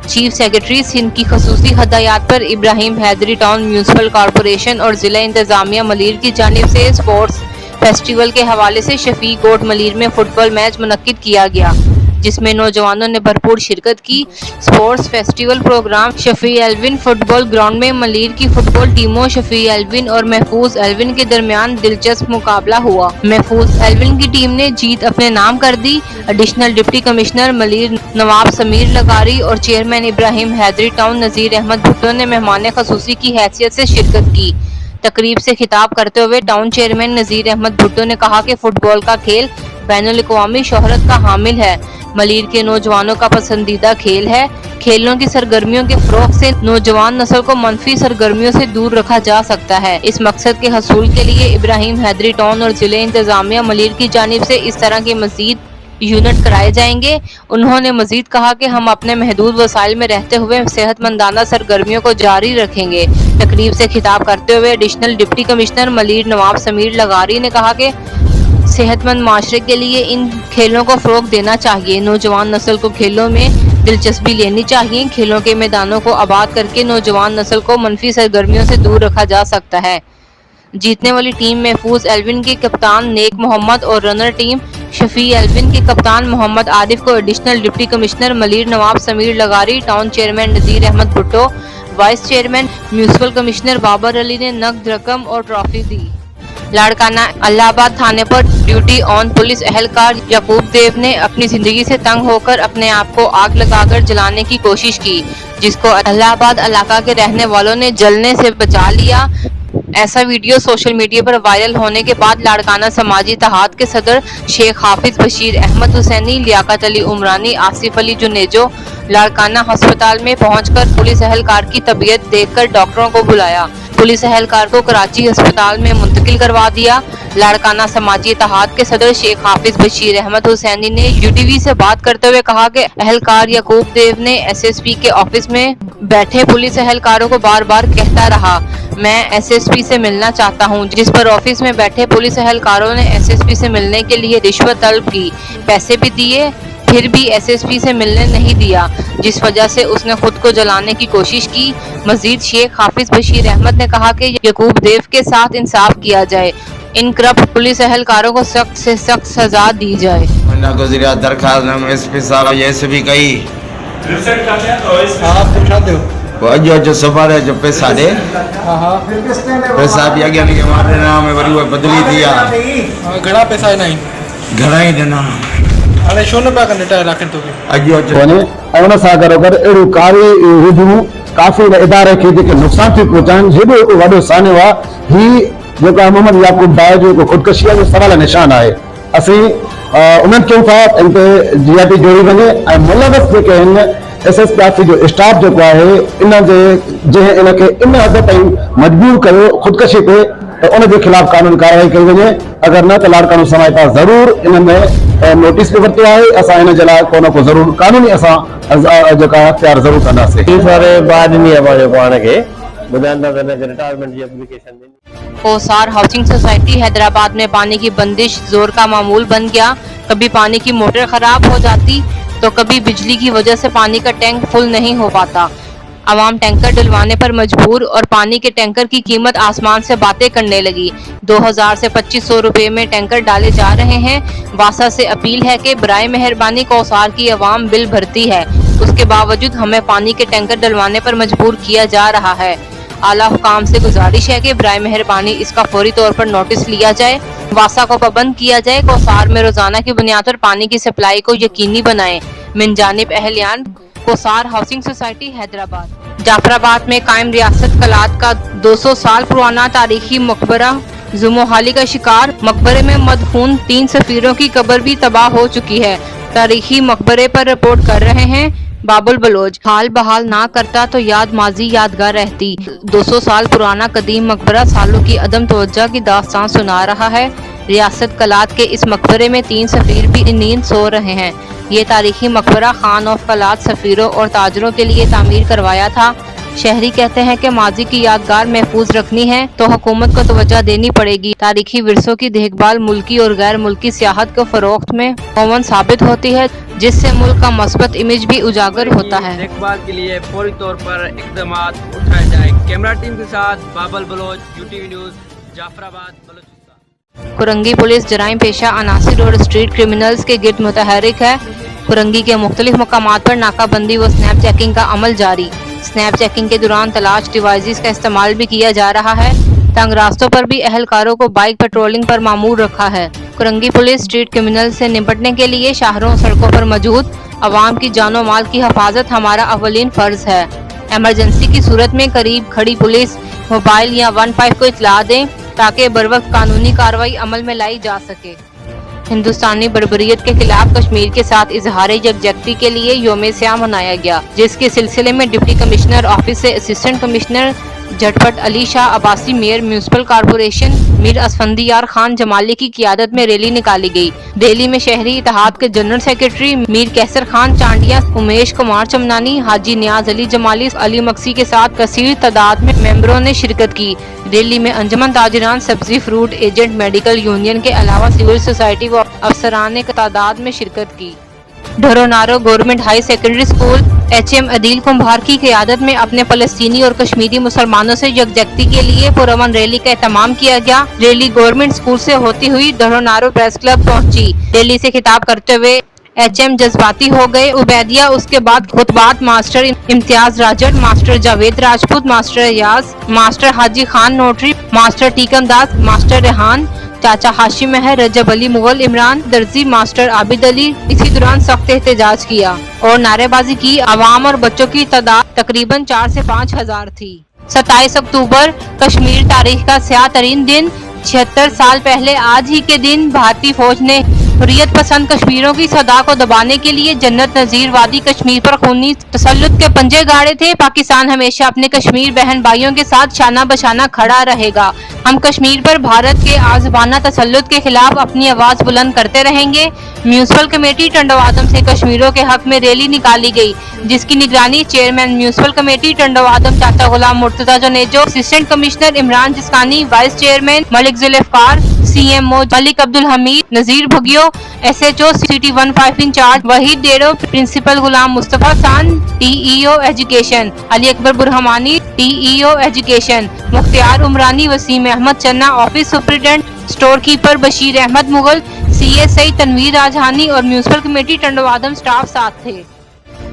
Chief secretary Sindh की खसूसी हदायत पर Ibrahim Haidari town municipal corporation और जिला इंतजामिया मलीर की जानिब से स्पोर्ट्स फेस्टिवल के हवाले से शफीक गोट मलीर में फुटबॉल मैच मुनक्किद किया गया, जिसमें नौजवानों ने भरपूर शिरकत की। Sports festival program Shafi Elvin football ground में मलीर की फुटबॉल टीमों शफी एल्विन और महफूज एल्विन के दरमियान दिलचस्प मुकाबला हुआ। महफूज एल्विन की टीम ने जीत अपने नाम कर दी। Additional deputy commissioner Malir Nawab Sameer लगारी और चेयरमैन इब्राहिम हैदरी टाउन नज़ीर अहमद भुट्टो ने मेहमान खसूसी की हैसियत से शिरकत की। तकरीब से खिताब करते हुए टाउन चेयरमैन नज़ीर अहमद भुट्टो ने कहा कि फुटबॉल का खेल बैनुल-अक़वामी शोहरत का हामिल है, मलीर के नौजवानों का पसंदीदा खेल है। खेलों की सरगर्मियों के फ़रोग़ से नौजवान नस्ल को मनफी सरगर्मियों से दूर रखा जा सकता है। इस मकसद के हसूल के लिए इब्राहिम हैदरी टाउन और ज़िले इंतज़ामिया मलीर की जानिब से इस तरह के मज़ीद यूनिट कराए जाएंगे। उन्होंने मज़ीद कहा कि हम अपने महदूद वसाइल में रहते हुए सेहतमंदाना सरगर्मियों को जारी रखेंगे। तकरीब से खिताब करते हुए additional deputy commissioner Malir Nawab Sameer लगारी ने कहा कि सेहतमंद माशरे के लिए इन खेलों को फ़रोग़ देना चाहिए। नौजवान नस्ल को खेलों में दिलचस्पी लेनी चाहिए। खेलों के मैदानों को आबाद करके नौजवान नस्ल को मनफी सरगर्मियों से दूर रखा जा सकता है। जीतने वाली टीम महफूज एल्विन के कप्तान नेक मोहम्मद और रनर टीम शफी एल्विन के कप्तान मोहम्मद आरिफ को additional deputy commissioner Malir Nawab Sameer Lagari, town chairman Nazir Ahmed Bhutto, vice chairman municipal commissioner Babar Ali ने नकद रकम और ट्रॉफी दी। लाड़काना इलाहाबाद थाने पर ड्यूटी ऑन पुलिस अहलकार याकूब देव ने अपनी जिंदगी से तंग होकर अपने आप को आग लगाकर जलाने की कोशिश की, जिसको इलाहाबाद इलाका के रहने वालों ने जलने से बचा लिया। ऐसा वीडियो सोशल मीडिया पर वायरल होने के बाद लाड़काना समाजी इत्तेहाद के सदर शेख हाफिज बशीर अहमद हुसैनी, लियाकत अली उमरानी, आसिफ अली जुनेजो लाड़काना अस्पताल में पहुंचकर पुलिस अहलकार की तबीयत देखकर डॉक्टरों को बुलाया। पुलिस अहलकार को कराची अस्पताल में मुंतकिल करवा दिया। लाड़काना समाजी इत्तेहाद के सदर शेख हाफिज बशीर अहमद हुसैनी ने UTV से बात करते हुए कहा कि अहलकार याकूब देव ने SSP के ऑफिस में बैठे पुलिस अहलकारों को बार बार कहता रहा, मैं SSP से मिलना चाहता हूं, जिस पर ऑफिस में बैठे पुलिस अहलकारों ने SSP से मिलने के लिए रिश्वत तलब की। पैसे भी दिए, फिर भी SSP से मिलने नहीं दिया, जिस वजह से उसने खुद को जलाने की कोशिश की। मजीद शेख हाफिज बशीर अहमद ने कहा कि याकूब देव के साथ इंसाफ किया जाए, इन करप्ट पुलिस अहलकारों को सख्त से सख्त सजा दी जाए। जो सवार जो पैसा दे पैसा भी अगे नहीं हमारे नाम में वरी बदली दिया घणा पैसा नहीं घणा ही देना अरे शो न पा करने टाइम रखन तो अजो वने उन सां गॾोगॾु अहिड़ो कारी हुजूं काफ़ी इदारे खे जेके नुक़सान थी पहुचाइनि, हेॾो वॾो सान्यो आहे। ही जेका मोहम्मद याकूब भाई जो ख़ुदकशीअ जो सवाल निशान आहे। असीं उन्हनि चऊं था इन ते GIT जोड़ी वञे ऐं मुलवस जेके आहिनि SSP जो स्टाफ जेको आहे इन जे जंहिं इनखे इन हद ताईं मजबूर कयो ख़ुदकशी ते, त उन जे ख़िलाफ़ कानूनी कार्रवाई कई वञे। अगरि न त लाड़कानो समाज पास ज़रूर इन में नोटिस बि वरितो आहे। असां इन जे लाइ को न को ज़रूर कानूनी असां जेका अख़्तियार ज़रूर कंदासीं। कोसार हाउसिंग सोसाइटी हैदराबाद में पानी की बंदिश जोर का मामूल बन गया। कभी पानी की मोटर खराब हो जाती तो कभी बिजली की वजह से पानी का टैंक फुल नहीं हो पाता। अवाम टैंकर डलवाने पर मजबूर और पानी के टैंकर की कीमत आसमान से बातें करने लगी। 2000 से 2500 रुपए में टैंकर डाले जा रहे हैं। वासा से अपील है कि बराए मेहरबानी कोसार की अवाम बिल भरती है, उसके बावजूद हमें पानी के टैंकर डलवाने पर मजबूर किया जा रहा है। आला हुकाम से गुजारिश है कि बराए मेहरबानी इसका फौरी तौर पर नोटिस लिया जाए, वासा को पाबंद किया जाए। कोसार में रोजाना की बुनियाद पर पानी की सप्लाई को यकीनी बनाएं। मिन जानिब अहलियान कोसार हाउसिंग सोसाइटी हैदराबाद। जाफराबाद में कायम रियासत कलात का 200 साल पुराना तारीखी मकबरा जुमोहाली का शिकार। मकबरे में मदफून 3 सफीरों की कब्र भी तबाह हो चुकी है। तारीखी मकबरे पर रिपोर्ट कर रहे हैं बाबुल बलोच। हाल बहाल ना करता तो याद माजी यादगार रहती। 200 साल पुराना कदीम मकबरा सालों की अदम तवज्जो की दास्तान सुना रहा है। रियासत कलात के इस मकबरे में 3 सफीर भी नींद सो रहे हैं। ये तारीखी मकबरा खान ऑफ कलात सफीरों और ताजरों के लिए तामीर करवाया था। शहरी कहते हैं कि माजी की यादगार महफूज रखनी है तो हुकूमत को तवज्जो देनी पड़ेगी। तारीखी विरसों की देखभाल मुल्की और गैर मुल्की सियाहत को फरोख्त में मुअव्वन साबित होती है। जिससे मुल्क का मस्बत इमेज भी उजागर होता है। देखभाल के लिए फौरी तौर पर इक़दाम उठाए जाए। कैमरा टीम के साथ Babal Baloch, UTV news, Jafarabad, Balochistan. Korangi police जराइम पेशा अनासिर और स्ट्रीट क्रिमिनल्स के गिर्द मुतहरिक है। कुरंगी के मुख्तलिफ मकामात पर नाकाबंदी व स्नैप चेकिंग का अमल जारी। स्नैप चेकिंग के दौरान तलाश डिवाइसेस का इस्तेमाल भी किया जा रहा है। तंग रास्तों पर भी अहलकारों को बाइक पेट्रोलिंग पर मामूर रखा है। कुरंगी पुलिस स्ट्रीट क्रिमिनल से निपटने के लिए शहरों और सड़कों पर मौजूद अवाम की जानो माल की हिफाजत हमारा अवलीन फर्ज है। एमरजेंसी की सूरत में करीब खड़ी पुलिस मोबाइल या 15 को इतला दें ताकि बरवक्त कानूनी कार्रवाई अमल में लाई जा सके। हिंदुस्तानी बर्बरियत के खिलाफ कश्मीर के साथ इजहार यकजहती के लिए योम स्याह मनाया गया, जिसके सिलसिले में डिप्टी कमिश्नर ऑफिस से असिस्टेंट कमिश्नर झटपट Ali Shah Abbasi, mayor municipal corporation Mir Asfandyar Khan Jamali की क़ियादत में रैली निकाली गई। रैली में शहरी इत्तेहाद के जनरल सेक्रेटरी मीर कैसर खान चांडिया, उमेश कुमार चमनानी, हाजी नियाज अली जमाली, अली मक्सी के साथ कसीर तादाद में मेंबरों ने शिरकत की। रैली में अंजुमन ताजिरान, सब्जी फ्रूट एजेंट, मेडिकल यूनियन के अलावा सिविल सोसाइटी व अफसरान ने तादाद में शिरकत की। Dharonaro government high secondary school HM Adeel Kumbhar की क़ियादत में अपने फलस्तीनी और कश्मीरी मुसलमानों से यकजहती के लिए पुरअमन रैली का एहतमाम किया गया। रैली गवर्नमेंट स्कूल से होती हुई ढरोनारो प्रेस क्लब पहुंची। रैली से खिताब करते हुए HM जज्बाती हो गए उबैदिया। उसके बाद खुतबात मास्टर इम्तियाज राजट, master Javed Rajput, master Riaz, master Haji Khan notary, master Tikam Das, master Rehan, चाचा हाशिम महर, रजब अली मुगल, इमरान दर्जी, मास्टर आबिद अली। इसी दौरान सख्त एहतजाज किया और नारेबाजी की। आवाम और बच्चों की तादाद तकरीबन 4 से 5 हजार थी। 27 अक्टूबर कश्मीर तारीख का स्याह तरीन दिन। 76 साल पहले आज ही के दिन भारतीय फौज ने हुर्रियत पसंद कश्मीरियों की सदा को दबाने के लिए जन्नत नजीर वादी कश्मीर पर खूनी तसल्लुत के पंजे गाड़े थे। पाकिस्तान हमेशा अपने कश्मीर बहन भाइयों के साथ शाना बशाना खड़ा रहेगा। हम कश्मीर पर भारत के आज़बाना तसल्लुत के खिलाफ अपनी आवाज बुलंद करते रहेंगे। म्यूनिसिपल कमेटी टंडवादम से कश्मीरियों के हक में रैली निकाली गई, जिसकी निगरानी चेयरमैन म्यूनिसिपल कमेटी टंडवादम चाचा Ghulam Murtaza Junejo, assistant commissioner Imran Jiskani, vice chairman Malik Zulfiqar, CMO Malik Abdul Hameed, Nazir Bhugio, SHO city 15 incharge Waheed Dero, principal Ghulam Mustafa सान, TEO एजुकेशन अली अकबर बुरहमानी, TEO education Mukhtiar Umrani, Waseem Ahmed Channa, office superintendent, store keeper Bashir Ahmed Mughal, CSI Tanveer राजहानी और म्यूनिसिपल कमेटी टंडवादम स्टाफ साथ थे।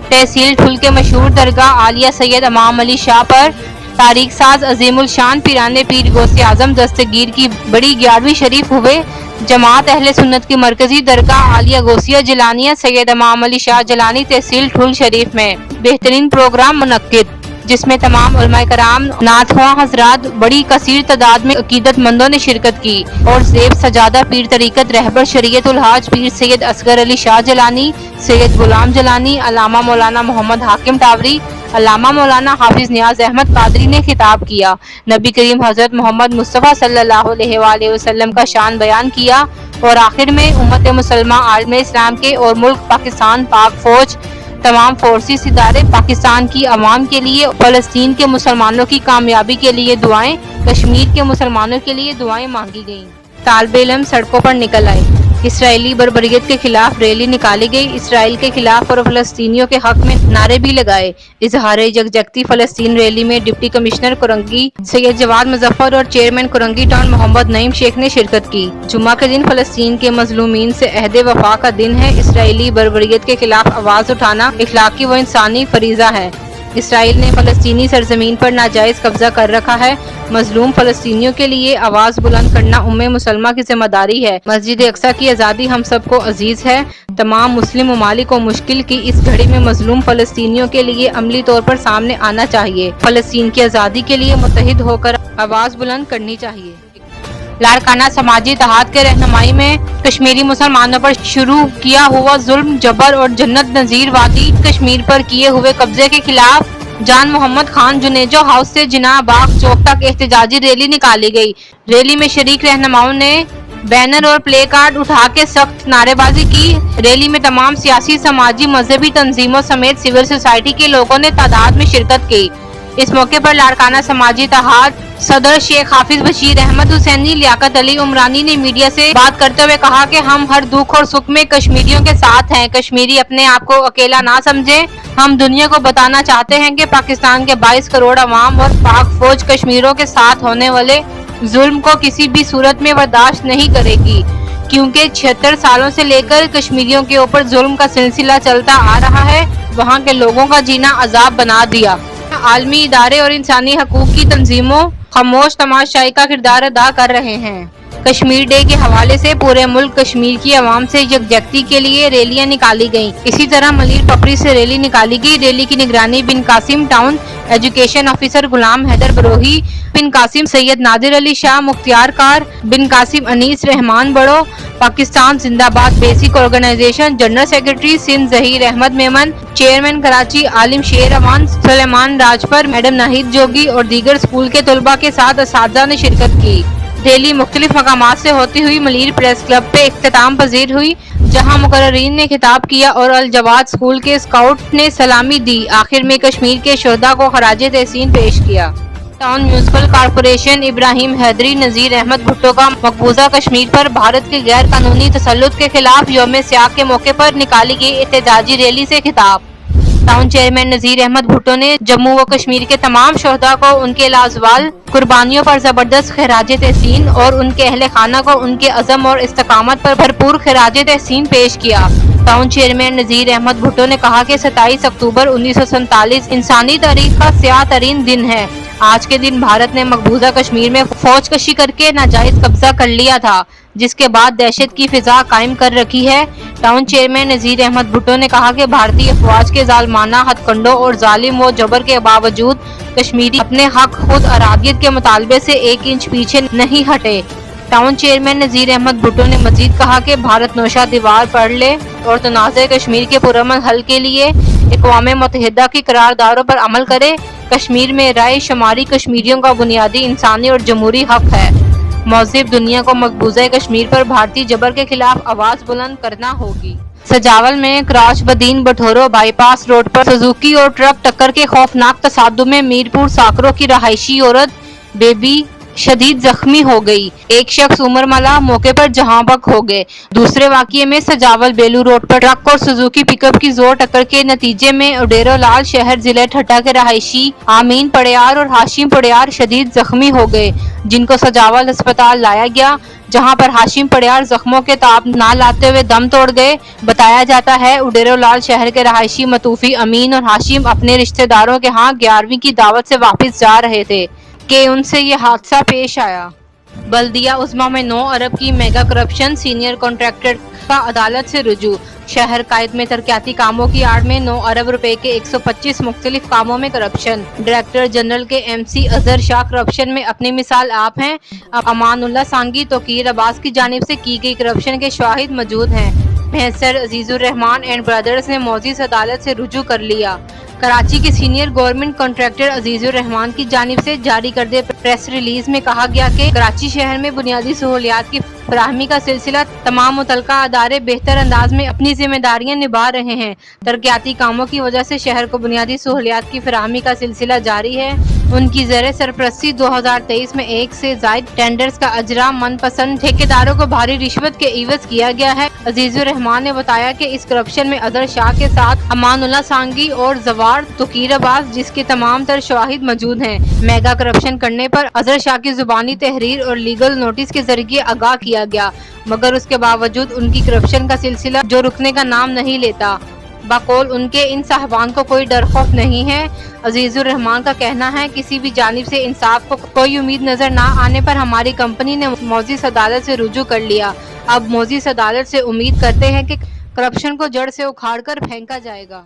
तहसील ठुल के मशहूर दरगाह आलिया सैयद इमाम अली शाह पर तारीख साज अजीमुल शान पिराने पीर गौसे आजम दस्तगीर की बड़ी 11वीं शरीफ हुए। जमात अहले सुन्नत की मरकजी दरगाह आलिया गौसिया जिलानिया सैयद इमाम अली शाह जिलानी तहसील ठुल शरीफ में बेहतरीन प्रोग्राम मुनक्किद, जिसमें तमाम उलमाए कराम, नाथख्वां हजरात, बड़ी कसीर तादाद में अकीदतमंदों ने शिरकत की और ज़ेब सजादा पीर तरीकत रहबर शरीयत उल हाज पीर सैयद असगर अली शाह जलानी, सैयद गुलाम जलानी, अल्लामा मौलाना मोहम्मद हाकिम टावरी, अल्लामा मौलाना हाफिज नियाज अहमद कादरी ने खिताब किया। नबी करीम हजरत मोहम्मद मुस्तफ़ा सल्लल्लाहु अलैहि वसल्लम का शान बयान किया और आखिर में उम्मत मुसलमा आलम इस्लाम के और मुल्क पाकिस्तान, पाक फौज, तमाम फोर्सेस इदारे, पाकिस्तान की अवाम के लिए, फलस्तीन के मुसलमानों की कामयाबी के लिए दुआएं, कश्मीर के मुसलमानों के लिए दुआएं मांगी गईं। तालिबे इल्म सड़कों पर निकल आए। इसराइली बर्बरियत के खिलाफ रैली निकाली गई। इसराइल के खिलाफ और फलस्तीनियों के हक में नारे भी लगाए। इजहार यकजहती फलस्तीन रैली में डिप्टी कमिश्नर कुरंगी सैयद जवाद मुजफ्फर और चेयरमैन कुरंगी टाउन मोहम्मद नईम शेख ने शिरकत की। जुम्मा के दिन फलस्तीन के मजलूमीन से अहद वफा का दिन है। इसराइली बर्बरियत के खिलाफ आवाज उठाना इखलाकी व इंसानी फरीजा है। इसराइल ने फलस्तीनी सरजमीन पर नाजायज कब्जा कर रखा है। मजलूम फलस्तीनियों के लिए आवाज बुलंद करना उम्मे मुसलमा की जिम्मेदारी है। मस्जिद अक्सा की आज़ादी हम सबको अजीज है। तमाम मुस्लिम ममालिक को मुश्किल की इस घड़ी में मजलूम फलस्तीनियों के लिए अमली तौर पर सामने आना चाहिए। फलस्तीन की आज़ादी के लिए मुत्तहिद होकर आवाज बुलंद करनी चाहिए। लाड़काना समाजी इत्तेहाद के रहनुमाई में कश्मीरी मुसलमानों पर शुरू किया हुआ जुल्म, जबर और जन्नत नजीर वादी कश्मीर पर किए हुए कब्जे के खिलाफ जान मोहम्मद खान जुनेजो हाउस से जिना बाग चौक तक एहतजाजी रैली निकाली गई। रैली में शरीक रहनुमाओं ने बैनर और प्ले कार्ड उठा के सख्त नारेबाजी की। रैली में तमाम सियासी, समाजी, मजहबी तंजीमों समेत सिविल सोसाइटी के लोगों ने तादाद में शिरकत की। इस मौके पर लाड़काना समाजी इत्तेहाद सदर शेख हाफिज बशीर अहमद हुसैनी, लियाकत अली उमरानी ने मीडिया से बात करते हुए कहा कि हम हर दुख और सुख में कश्मीरियों के साथ हैं। कश्मीरी अपने आप को अकेला ना समझे। हम दुनिया को बताना चाहते हैं कि पाकिस्तान के 22 करोड़ अवाम और पाक फौज कश्मीरियों के साथ होने वाले जुल्म को किसी भी सूरत में बर्दाश्त नहीं करेगी, क्योंकि 76 सालों से लेकर कश्मीरियों के ऊपर जुल्म का सिलसिला चलता आ रहा है। वहाँ के लोगों का जीना अजाब बना दिया। आलमी इदारे और इंसानी हकूक की तंजीमों खामोश तमाशाई का किरदार अदा कर रहे हैं। कश्मीर डे के हवाले से पूरे मुल्क कश्मीर की आवाम से यकजहती के लिए रैलियां निकाली गईं। इसी तरह मलीर पपड़ी से रैली निकाली गई। रैली की निगरानी Bin Qasim town education officer Ghulam Haider Brohi, Bin Qasim Syed Nadir Ali Shah, मुख्तियार कार, Bin Qasim Anees Rehman Baro, Pakistan Zindabad basic organization general secretary Sindh Zaheer Ahmed Memon, chairman Karachi Alim Sher Aman, Suleman Rajpar, madam Nahid Jogi और दीगर स्कूल के तलबा के साथ असातिज़ा ने शिरकत की। रैली मुख्तलिफ मकामात से होती हुई मलीर प्रेस क्लब पे इख्तिताम पजीर हुई, जहां मुकर्ररीन ने खिताब किया और अल जवाद स्कूल के स्काउट ने सलामी दी। आखिर में कश्मीर के शोहदा को खराजे तहसीन पेश किया। Town municipal corporation Ibrahim Hyderi Nazir Ahmed Bhutto का मकबूजा कश्मीर पर भारत के गैर कानूनी तसल्लुत के खिलाफ यौम सियाह के मौके पर निकाली गई एहतजाजी रैली से खिताब। टाउन चेयरमैन नजीर अहमद भुट्टो ने जम्मू व कश्मीर के तमाम शोहदा को उनके लाजवाल कुर्बानियों पर जबरदस्त खराजे तहसीन और उनके अहले खाना को उनके अज़म और इस्तकामत पर भरपूर खराजे तहसीन पेश किया। टाउन चेयरमैन नजीर अहमद भुट्टो ने कहा कि 27 अक्टूबर 1947 इंसानी तारीख का स्याह तरीन दिन है। आज के दिन भारत ने मकबूजा कश्मीर में फौज कशी करके नाजायज कब्जा कर लिया था, जिसके बाद दहशत की फिजा कायम कर रखी है। टाउन चेयरमैन नजीर अहमद भुट्टो ने कहा कि भारतीय अफवाज के जालमाना हथकंडों और जालिम व जबर के बावजूद कश्मीरी अपने हक खुद अरादियत के मुतालबे से 1 इंच पीछे नहीं हटे। टाउन चेयरमैन नजीर अहमद भुट्टो ने मजीद कहा कि भारत नौशा दीवार पढ़ ले और तनाज़े कश्मीर के पुरअमन हल के लिए अक़वाम मुत्तहिदा की करारदारों पर अमल करे। कश्मीर में राय शुमारी कश्मीरियों का बुनियादी इंसानी और जमहूरी हक है। मौज़ूद दुनिया को मकबूजा कश्मीर पर भारतीय जबर के खिलाफ आवाज बुलंद करना होगी। सजावल में क्राच बदीन बठोरो बाईपास रोड पर सुजुकी और ट्रक टक्कर के खौफनाक तसादुम में मीरपुर साकरों की रहायशी औरत बेबी शदीद जख्मी हो गई। एक शख्स उमरमला मौके पर जहां बक हो गए। दूसरे वाकये में सजावल बेलू रोड पर ट्रक और सुजुकी पिकअप की जोर टक्कर के नतीजे में उडेरो लाल शहर जिले ठट्टा के रहायशी आमीन पड़ियार और हाशिम पड़ियार शदीद जख्मी हो गए, जिनको सजावल अस्पताल लाया गया, जहां पर हाशिम पड़ियार जख्मों के ताब ना लाते हुए दम तोड़ गए। बताया जाता है उडेरो लाल शहर के रहायशी मतूफी अमीन और हाशिम अपने रिश्तेदारों के यहाँ 11वीं की दावत से वापस जा रहे थे कि उनसे ये हादसा पेश आया। बल्दिया उस्मा में 9 अरब की मेगा करप्शन, सीनियर कॉन्ट्रैक्टर का अदालत से रुजू। शहर कायद में तरक्याती कामों की आड़ में 9 अरब रुपए के 125 मुख्तलिफ कामों में करप्शन। डायरेक्टर जनरल के MC अजहर शाह करप्शन में अपनी मिसाल आप हैं। अब अमानुल्लाह सांगी तोकीर अब्बास की जानिब से की गई करप्शन के शाहिद मौजूद हैं। भैंसर अजीजुर रहमान एंड ब्रदर्स ने मौजूद अदालत से रुजू कर लिया। कराची के senior government contractor Azizur Rahman की जानिब से जारी करदे प्रेस रिलीज में कहा गया कि कराची शहर में बुनियादी सहूलियात की फराहमी का सिलसिला तमाम मुतलका अदारे बेहतर अंदाज में अपनी जिम्मेदारियां निभा रहे हैं। तरक्याती कामों की वजह से शहर को बुनियादी सहूलियात की फराहमी का सिलसिला जारी है। उनकी ज़र सरपरस्ती 2023 में 1 से ज़ायद टेंडर्स का अजरा मनपसंद ठेकेदारों को भारी रिश्वत के इवज किया गया है। अजीजुर रहमान ने बताया कि इस करप्शन में अजहर शाह के साथ अमानुल्लाह सांगी और जवार तोकीर अब्बास, जिसके तमाम तर शवाहिद मौजूद हैं। मेगा करप्शन करने पर अजहर शाह की जुबानी तहरीर और लीगल नोटिस के जरिए आगाह किया गया, मगर उसके बावजूद उनकी करप्शन का सिलसिला जो रुकने का नाम नहीं लेता। बकौल उनके इन साहबान को कोई डर खौफ नहीं है। अजीजुर रहमान का कहना है किसी भी जानिब से इंसाफ को कोई उम्मीद नजर ना आने पर हमारी कंपनी ने मौजूद अदालत से रुजू कर लिया। अब मौजूद अदालत से उम्मीद करते हैं कि करप्शन को जड़ से उखाड़ कर फेंका जाएगा।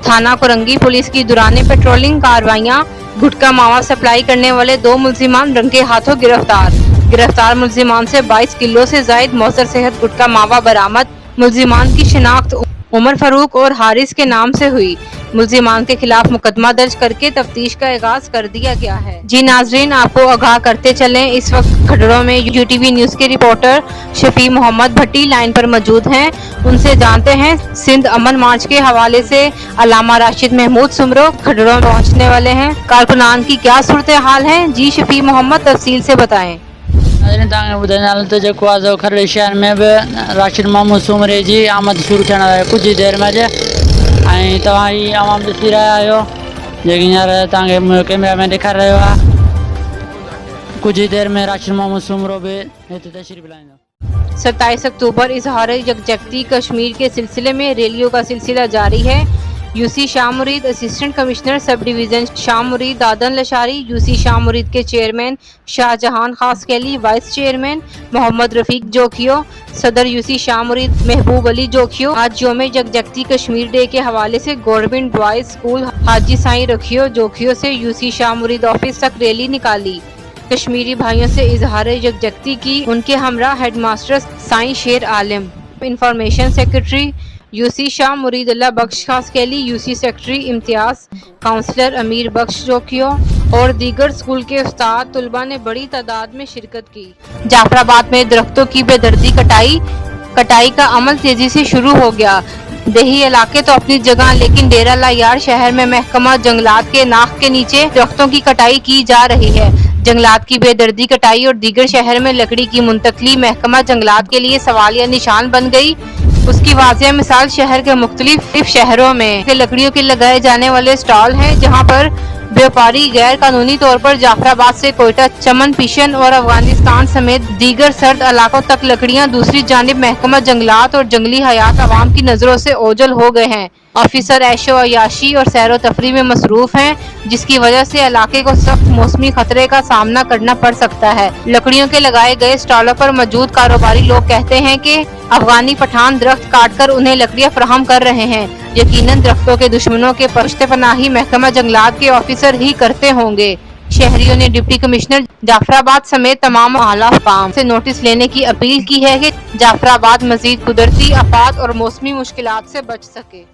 थाना कोरंगी पुलिस की दुराने पेट्रोलिंग कार्रवाइयां, गुटखा मावा सप्लाई करने वाले 2 मुल्जिमान रंगे हाथों गिरफ्तार मुल्जिमान से 22 किलो से जायद मौसर सेहत गुटखा मावा बरामद। मुल्जिमान की शिनाख्त उमर फारूक और हारिस के नाम से हुई। मुल्जिमान के खिलाफ मुकदमा दर्ज करके तफ्तीश का आगाज कर दिया गया है। जी नाजरीन, आपको आगाह करते चलें, इस वक्त खडड़ों में यूटीवी न्यूज के रिपोर्टर शफी मोहम्मद भट्टी लाइन पर मौजूद हैं। उनसे जानते हैं सिंध अमन मार्च के हवाले से अल्लामा राशिद महमूद सुमरो खडड़ों में पहुंचने वाले हैं, कारकुनान की क्या सूरत हाल है। जी शफी मोहम्मद, तफसील से बताएं। तो जेको आहे खरड़ शहर में भी राशिद महमूद सुमरे जी आमद शुरू थियण वारी कुछ ही देर में ऐं तव्हां ही आवाम ॾिसी रहिया आहियो जेकी हींअर तव्हांखे कैमरा में ॾेखारे रहियो आहे। कुछ ही देर में राशिद महमूद सुमरो भी हिते तशरीफ़ लाईंदो। 27 अक्टूबर इजहार यकजहती कश्मीर के सिलसिले में रैलियों का सिलसिला जारी है। यूसी शाह मुरीद, assistant commissioner sub division Shah मुरीद दादन लशारी, यूसी शाह मुरीद के चेयरमैन शाहजहान खास कैली, वाइस चेयरमैन मोहम्मद रफीक जोखियो, सदर यूसी शाह मुरीद महबूब अली जोखियो आज यौम यकजहती कश्मीर डे के हवाले से गवर्नमेंट बॉयज स्कूल हाजी साईं रखियो जोखियो से यूसी शाह मुरीद ऑफिस तक रैली निकाली। कश्मीरी भाइयों से इजहार यकजहती की उनके हमरा हेडमास्टर साईं शेर आलिम, इंफॉर्मेशन सेक्रेटरी यूसी शाह मुरीद अल्लाह बख्श खास कैली, यूसी सेक्रेटरी इम्तियाज, काउंसलर अमीर बख्श जोखियो और दीगर स्कूल के उस्ताद तुलबा ने बड़ी तादाद में शिरकत की। जाफराबाद में दरख्तों की बेदर्दी कटाई का अमल तेजी से शुरू हो गया। देही इलाके तो अपनी जगह, लेकिन डेरा लायार शहर में महकमा जंगलात के नाक के नीचे दरख्तों की कटाई की जा रही है। जंगलात की बेदर्दी कटाई और दीगर शहर में लकड़ी की मुंतकली महकमा जंगलात के लिए सवालिया निशान बन गई। उसकी वाज़ेह मिसाल शहर के मुख्तलिफ शहरों में लकड़ियों के लगाए जाने वाले स्टॉल हैं, जहां पर व्यापारी गैर कानूनी तौर पर जाफराबाद से कोयटा, चमन, पिशन और अफगानिस्तान समेत दीगर सर्द इलाकों तक लकड़ियां दूसरी जानिब महकमा जंगलात और जंगली हयात आवाम की नजरों से ओझल हो गए हैं। ऑफिसर ऐशो अयाशी और सैरो तफरी में मसरूफ हैं, जिसकी वजह से इलाके को सख्त मौसमी खतरे का सामना करना पड़ सकता है। लकड़ियों के लगाए गए स्टॉलों पर मौजूद कारोबारी लोग कहते हैं कि अफगानी पठान दरख्त काटकर उन्हें लकड़ियां फराहम कर रहे हैं। यकीनन दरख्तों के दुश्मनों के पुश्तपनाही महकमा जंगलात के ऑफिसर ही करते होंगे। शहरियों ने डिप्टी कमिश्नर जाफराबाद समेत तमाम आला हुकाम से नोटिस लेने की अपील की है कि जाफराबाद मजीद कुदरती आफात और मौसमी मुश्किलात से बच सके।